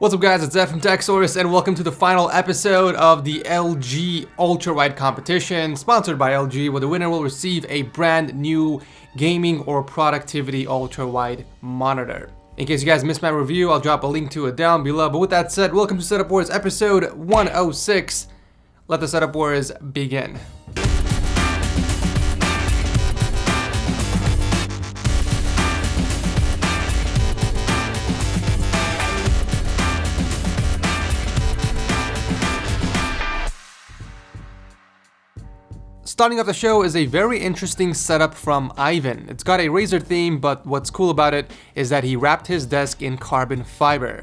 What's up guys, it's Ed from TechSource and welcome to the final episode of the LG Ultrawide Competition, sponsored by LG, where the winner will receive a brand new gaming or productivity ultrawide monitor. In case you guys missed my review, I'll drop a link to it down below, but with that said, welcome to Setup Wars episode 106. Let the Setup Wars begin. Starting off the show is a very interesting setup from Ivan. It's got a Razer theme, but what's cool about it is that he wrapped his desk in carbon fiber.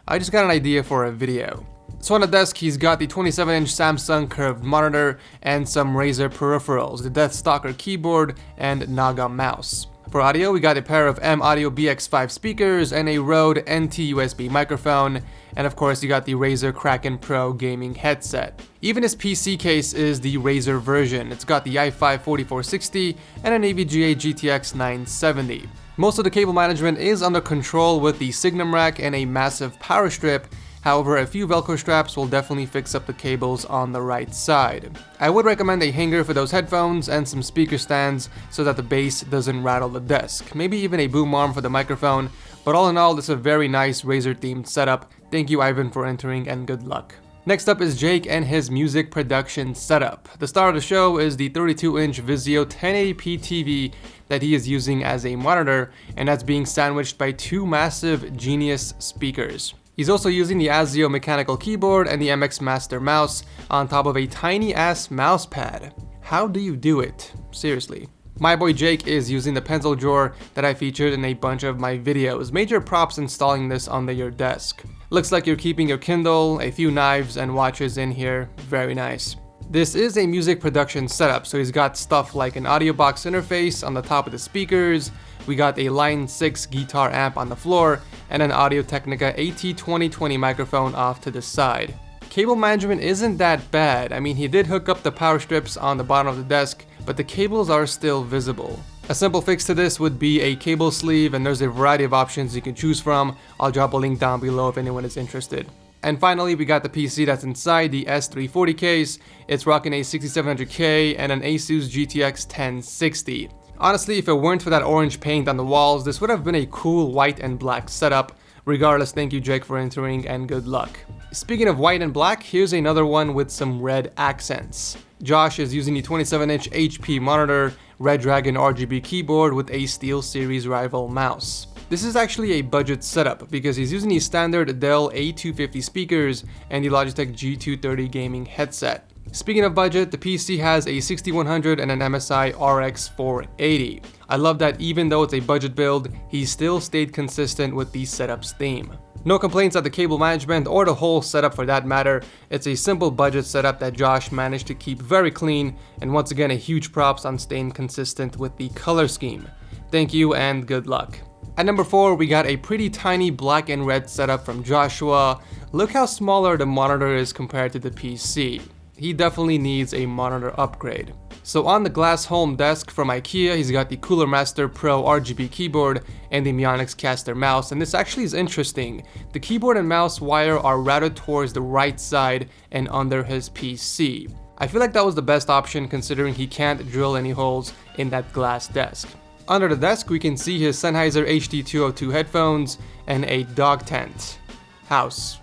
I just got an idea for a video. So on the desk, he's got the 27-inch Samsung curved monitor and some Razer peripherals, the DeathStalker keyboard and Naga mouse. For audio, we got a pair of M-Audio BX5 speakers and a Rode NT USB microphone, and of course you got the Razer Kraken Pro gaming headset. Even his PC case is the Razer version. It's got the i5 4460 and an EVGA GTX 970. Most of the cable management is under control with the Signum rack and a massive power strip. However, a few Velcro straps will definitely fix up the cables on the right side. I would recommend a hanger for those headphones and some speaker stands so that the bass doesn't rattle the desk. Maybe even a boom arm for the microphone, but all in all, this is a very nice Razer themed setup. Thank you Ivan for entering and good luck. Next up is Jake and his music production setup. The star of the show is the 32-inch Vizio 1080p TV that he is using as a monitor, and that's being sandwiched by two massive Genius speakers. He's also using the Azio mechanical keyboard and the MX Master mouse on top of a tiny ass mouse pad. How do you do it? Seriously. My boy Jake is using the pencil drawer that I featured in a bunch of my videos. Major props installing this under your desk. Looks like you're keeping your Kindle, a few knives and watches in here. Very nice. This is a music production setup, so he's got stuff like an AudioBox Interface on the top of the speakers. We got a Line 6 guitar amp on the floor and an Audio-Technica AT2020 microphone off to the side. Cable management isn't that bad. I mean, he did hook up the power strips on the bottom of the desk, but the cables are still visible. A simple fix to this would be a cable sleeve, and there's a variety of options you can choose from. I'll drop a link down below if anyone is interested. And finally, we got the PC that's inside the S340 case. It's rocking a 6700K and an Asus GTX 1060. Honestly, if it weren't for that orange paint on the walls, this would have been a cool white and black setup. Regardless, thank you Jake for entering and good luck. Speaking of white and black, here's another one with some red accents. Josh is using the 27-inch HP monitor, Red Dragon RGB keyboard with a SteelSeries rival mouse. This is actually a budget setup because he's using the standard Dell A250 speakers and the Logitech G230 gaming headset. Speaking of budget, the PC has a 6100 and an MSI RX 480. I love that even though it's a budget build, he still stayed consistent with the setup's theme. No complaints at the cable management or the whole setup for that matter. It's a simple budget setup that Josh managed to keep very clean, and once again a huge props on staying consistent with the color scheme. Thank you and good luck. At number 4, we got a pretty tiny black and red setup from Joshua. Look how smaller the monitor is compared to the PC. He definitely needs a monitor upgrade. So on the glass home desk from IKEA, he's got the Cooler Master Pro RGB keyboard and the Mionix Caster mouse, and this actually is interesting. The keyboard and mouse wire are routed towards the right side and under his PC. I feel like that was the best option considering he can't drill any holes in that glass desk. Under the desk, we can see his Sennheiser HD202 headphones and a dog tent. House.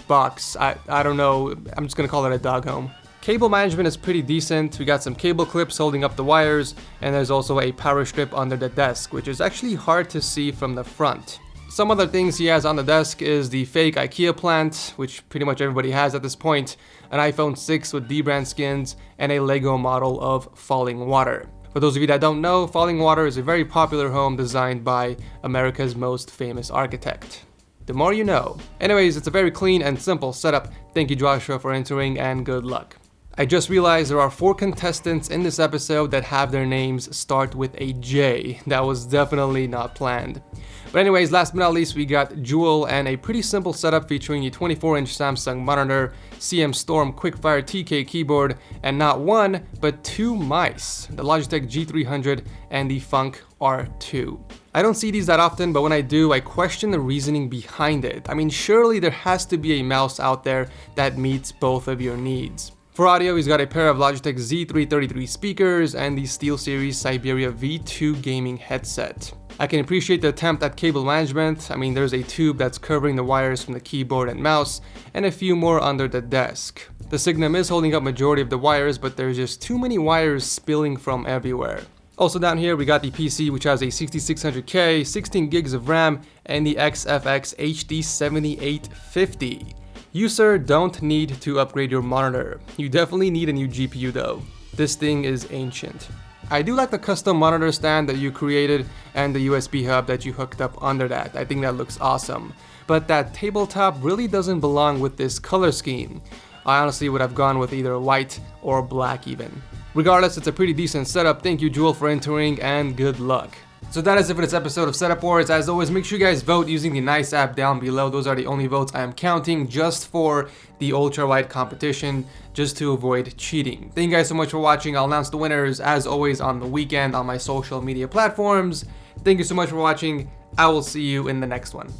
Box. I don't know, I'm just gonna call it a dog home. Cable management is pretty decent. We got some cable clips holding up the wires, and there's also a power strip under the desk, which is actually hard to see from the front. Some other things he has on the desk is the fake IKEA plant, which pretty much everybody has at this point, an iPhone 6 with D-brand skins, and a Lego model of Falling Water. For those of you that don't know, Falling Water is a very popular home designed by America's most famous architect. The more you know. Anyways, it's a very clean and simple setup. Thank you Joshua for entering and good luck. I just realized there are 4 contestants in this episode that have their names start with a J. That was definitely not planned. But anyways, last but not least, we got Jewel and a pretty simple setup featuring a 24-inch Samsung monitor, CM Storm Quickfire TK keyboard, and not one, but 2 mice, the Logitech G300 and the Funk R2. I don't see these that often, but when I do, I question the reasoning behind it. I mean, surely there has to be a mouse out there that meets both of your needs. For audio, he's got a pair of Logitech Z333 speakers and the SteelSeries Siberia V2 gaming headset. I can appreciate the attempt at cable management. I mean, there's a tube that's covering the wires from the keyboard and mouse, and a few more under the desk. The Signum is holding up majority of the wires, but there's just too many wires spilling from everywhere. Also down here, we got the PC, which has a 6600K, 16 gigs of RAM, and the XFX HD 7850. You, sir, don't need to upgrade your monitor. You definitely need a new GPU though. This thing is ancient. I do like the custom monitor stand that you created and the USB hub that you hooked up under that. I think that looks awesome. But that tabletop really doesn't belong with this color scheme. I honestly would have gone with either white or black even. Regardless, it's a pretty decent setup. Thank you, Jewel, for entering, and good luck. So that is it for this episode of Setup Wars. As always, make sure you guys vote using the Nice app down below. Those are the only votes I am counting just for the Ultrawide competition, just to avoid cheating. Thank you guys so much for watching. I'll announce the winners, as always, on the weekend on my social media platforms. Thank you so much for watching. I will see you in the next one.